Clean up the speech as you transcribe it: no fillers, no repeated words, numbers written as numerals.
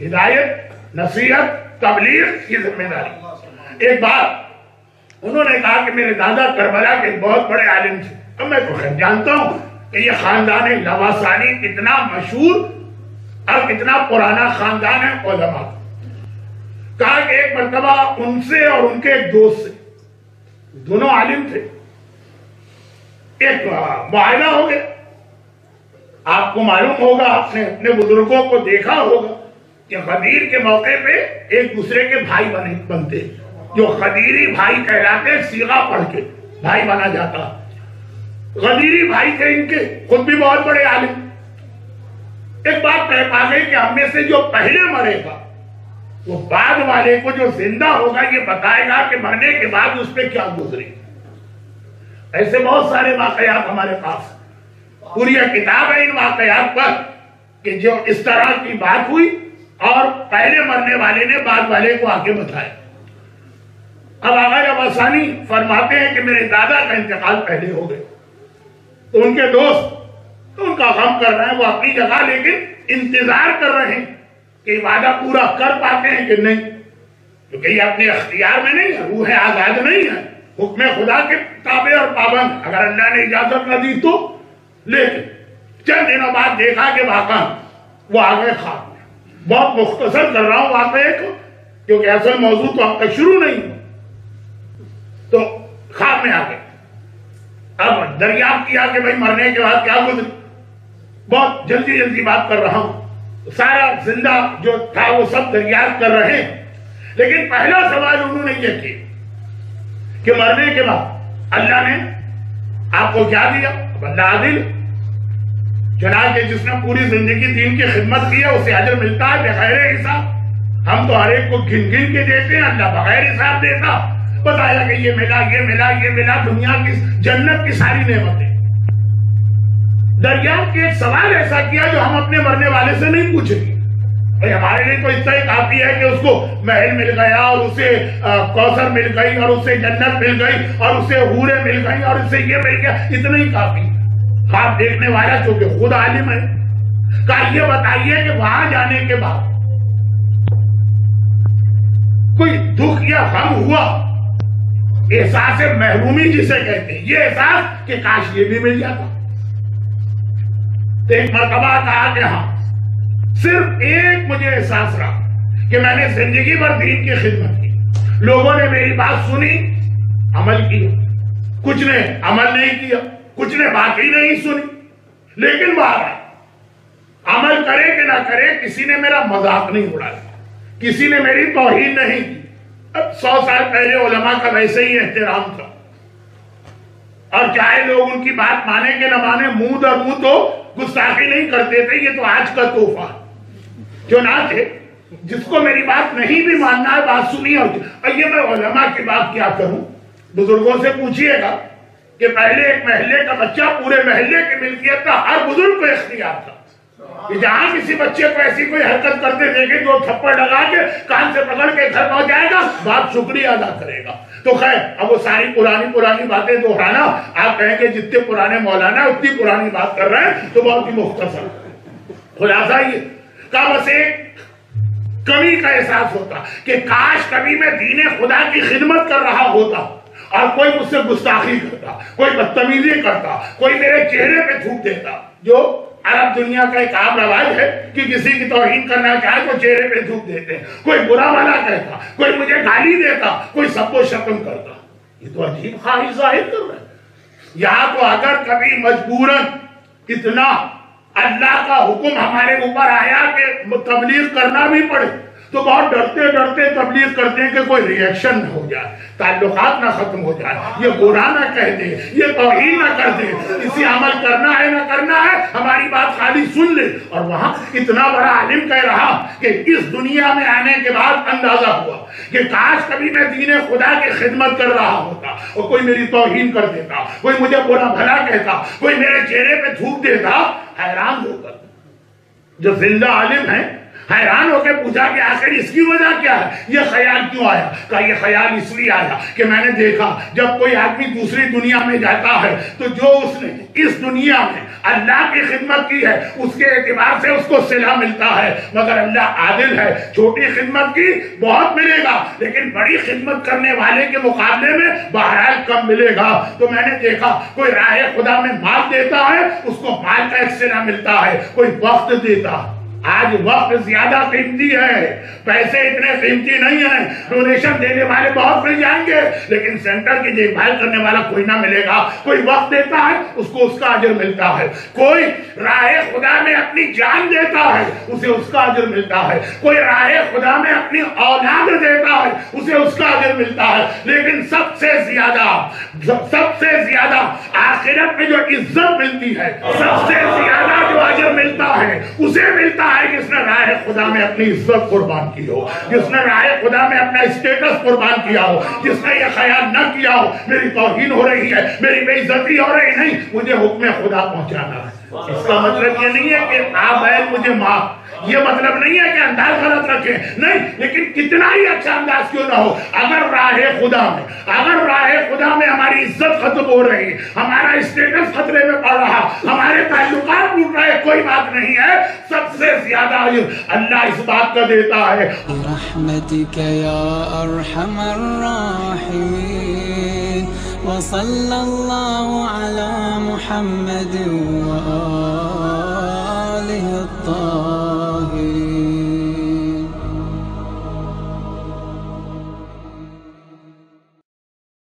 ہدایت، نصیحت، تبلیغ کی ذمہ داری۔ ایک بات انہوں نے کہا کہ میرے دادا کربلا کے بہت بڑے عالم تھے۔ اب میں تو خیر جانتا ہوں کہ یہ خاندان لواسانی کتنا مشہور اور کتنا پرانا خاندان ہے علماء۔ کہا کہ ایک مرتبہ ان سے اور ان کے ایک دوست سے، دونوں عالم تھے، ایک معاہدہ ہو گیا۔ آپ کو معلوم ہوگا، آپ نے اپنے بزرگوں کو دیکھا ہوگا کہ غدیر کے موقع پہ ایک دوسرے کے بھائی بنتے، جو غدیری بھائی کہلاتے، سیغہ پڑھ کے بھائی بنا جاتا۔ غدیری بھائی تھے ان کے، خود بھی بہت بڑے عالم۔ ایک بات طے پا گئی کہ ہم میں سے جو پہلے مرے گا وہ بعد والے کو جو زندہ ہوگا یہ بتائے گا کہ مرنے کے بعد اس پہ کیا گزری۔ ایسے بہت سارے واقعات ہمارے پاس، پوری کتاب ہے ان واقعات پر کہ جو اس طرح کی بات ہوئی اور پہلے مرنے والے نے بعد والے کو آگے بتایا۔ اب آغا لواسانی فرماتے ہیں کہ میرے دادا کا انتقال پہلے ہو گئے، تو ان کے دوست تو ان کا غم کر رہے ہیں، وہ اپنی جگہ لیکن انتظار کر رہے ہیں کہ وعدہ پورا کر پاتے ہیں کہ نہیں، کیونکہ یہ اپنے اختیار میں نہیں ہے، روح آزاد نہیں ہے، حکم خدا کے تابع اور پابند، اگر اللہ نے اجازت نہ دی تو۔ لیکن چند دنوں بعد دیکھا کہ واقعا وہ آگے خواب میں۔ بہت مختصر کر رہا ہوں واقعے کو کیونکہ اصل موضوع تو اب تک شروع نہیں ہو، تو خواب میں آگے اب دریافت کیا کہ بھئی مرنے کے بعد کیا گزری۔ بہت جلدی جلدی بات کر رہا ہوں، سارا زندہ جو تھا وہ سب دریافت کر رہے ہیں، لیکن پہلا سوال انہوں نے یہ کیا کہ مرنے کے بعد اللہ نے آپ کو کیا دیا؟ اب اللہ عادل، چنانچہ جس نے پوری زندگی دین کی خدمت کی ہے اسے اجر ملتا ہے بغیر حساب۔ ہم تو ہر ایک کو گن گن کے دیتے ہیں، اللہ بغیر حساب دیتا۔ بتایا کہ یہ ملا، یہ ملا، یہ ملا، دنیا کی جنت کی ساری نعمتیں۔ دریافت کے ایک سوال ایسا کیا جو ہم اپنے مرنے والے سے نہیں پوچھیں گے۔ بھئی ہمارے لیے تو اتنا ہی کافی ہے کہ اس کو محل مل گیا اور اسے کوثر مل گئی اور اسے جنت مل گئی اور اسے حوریں مل گئی اور اسے یہ مل گیا، اتنا ہی کافی۔ خواب دیکھنے والا چونکہ خود عالم ہے، کہا یہ بتائیے کہ وہاں جانے کے بعد کوئی دکھ یا غم ہوا؟ احساس محرومی جسے کہتے ہیں، یہ احساس کہ کاش یہ بھی مل جاتا۔ تو ایک مرتبہ کہا کہ ہاں، صرف ایک مجھے احساس رہا کہ میں نے زندگی بھر دین کی خدمت کی، لوگوں نے میری بات سنی، عمل کیا، کچھ نے عمل نہیں کیا، کچھ نے بات ہی نہیں سنی، لیکن بہرحال عمل کرے کہ نہ کرے کسی نے میرا مذاق نہیں اڑایا، کسی نے میری توہین نہیں کی۔ اب 100 سال پہلے علماء کا ویسے ہی احترام تھا، اور چاہے لوگ ان کی بات مانے کہ نہ مانے، منہ در منہ تو گستاخی نہیں کرتے تھے، یہ تو آج کا تحفہ۔ چنانچہ جس کو میری بات نہیں بھی ماننا ہے بات سنی، اور یہ میں علماء کی بات کیا کروں، بزرگوں سے پوچھئے گا کہ پہلے ایک محلے کا بچہ پورے محلے کی ملکیت کا ہر بزرگ کو اختیار تھا کہ جہاں کسی بچے کو ایسی کوئی حرکت کرتے دیکھے جو تھپڑ لگا کے کان سے پکڑ کے گھر پہنچ جائے گا، باپ شکریہ ادا کرے گا۔ تو خیر اب وہ ساری پرانی باتیں دہرانا، آپ کہیں کہ جتنے پرانے مولانا اتنی پرانی بات کر رہے ہیں، تو بہت ہی مختصر خلاصہ یہ کہ بس ایک کمی کا احساس ہوتا کہ کاش کبھی میں دین خدا کی خدمت کر رہا ہوتا اور کوئی مجھ سے گستاخی کرتا، کوئی بدتمیزی کرتا، کوئی میرے چہرے پہ تھوک دیتا۔ جو عرب دنیا کا ایک عام رواج ہے کہ کسی کی توہین کرنا چاہے تو چہرے پہ تھوک دیتے ہیں، کوئی برا بھلا کہتا، کوئی مجھے گالی دیتا، کوئی سب کو شتم کرتا۔ یہ تو عجیب خواہش ظاہر کر رہے ہیں۔ یہاں تو اگر کبھی مجبوراً اتنا اللہ کا حکم ہمارے اوپر آیا کہ تبلیغ کرنا بھی پڑے تو بہت ڈرتے ڈرتے تبلیغ کرتے ہیں کہ کوئی ری ایکشن نہ ہو جائے، تعلقات نہ ختم ہو جائے، یہ برا نہ کہہ دے، یہ توہین نہ کر دے، اسی عمل کرنا ہے نہ کرنا ہے، ہماری بات خالی سن لے۔ اور وہاں اتنا بڑا عالم کہہ رہا کہ اس دنیا میں آنے کے بعد اندازہ ہوا کہ کاش کبھی میں دین خدا کی خدمت کر رہا ہوتا اور کوئی میری توہین کر دیتا، کوئی مجھے برا بھلا کہتا، کوئی میرے چہرے پہ تھوک دیتا۔ حیران ہو کر جو زندہ عالم ہیں حیران ہو کے پوچھا کہ آخر اس کی وجہ کیا ہے، یہ خیال کیوں آیا؟ کہا یہ خیال اس لیے آیا کہ میں نے دیکھا جب کوئی آدمی دوسری دنیا میں جاتا ہے تو جو اس نے اس دنیا میں اللہ کی خدمت کی ہے اس کے اعتبار سے اس کو صلہ ملتا ہے، مگر اللہ عادل ہے، چھوٹی خدمت کی بہت ملے گا لیکن بڑی خدمت کرنے والے کے مقابلے میں بہرحال کم ملے گا۔ تو میں نے دیکھا کوئی راہ خدا میں مال دیتا ہے اس کو مال کا ایک صلہ ملتا ہے، کوئی وقت دیتا ہے۔ آج وقت زیادہ قیمتی ہے، پیسے اتنے قیمتی نہیں ہیں، ڈونیشن دینے والے بہت مل جائیں گے لیکن سینٹر کی دیکھ بھال کرنے والا کوئی نہ ملے گا۔ کوئی وقت دیتا ہے اس کو اس کا اجر ملتا ہے، کوئی راہ خدا میں اپنی جان دیتا ہے اسے اس کا اجر ملتا ہے، کوئی راہ خدا میں اپنی اولاد دیتا ہے اسے اس کا اجر ملتا ہے، لیکن سب سے زیادہ آخرت میں جو عزت ملتی ہے، سب سے زیادہ جو اجر ملتا ہے اسے ملتا ہے جس نے راہ خدا میں اپنی عزت قربان کی ہو، جس نے راہ خدا میں اپنا اسٹیٹس قربان کیا ہو، جس نے یہ خیال نہ کیا ہو میری توہین ہو رہی ہے، میری بے عزتی ہو رہی نہیں، مجھے حکم خدا پہنچانا ہے۔ اس کا مطلب یہ نہیں ہے کہ آپ ہے مجھے معاف، یہ مطلب نہیں ہے کہ انداز غلط رکھیں، نہیں، لیکن کتنا ہی اچھا انداز کیوں نہ ہو، اگر راہ خدا میں ہماری عزت ختم ہو رہی، ہمارا اسٹیٹس خطرے میں پڑ رہا، ہمارے تعلقات ٹوٹ رہے، کوئی بات نہیں ہے، سب سے زیادہ اللہ اس بات کا دیتا ہے۔ برحمتک یا ارحم الراحمین وصلی اللہ علی محمد وآلہ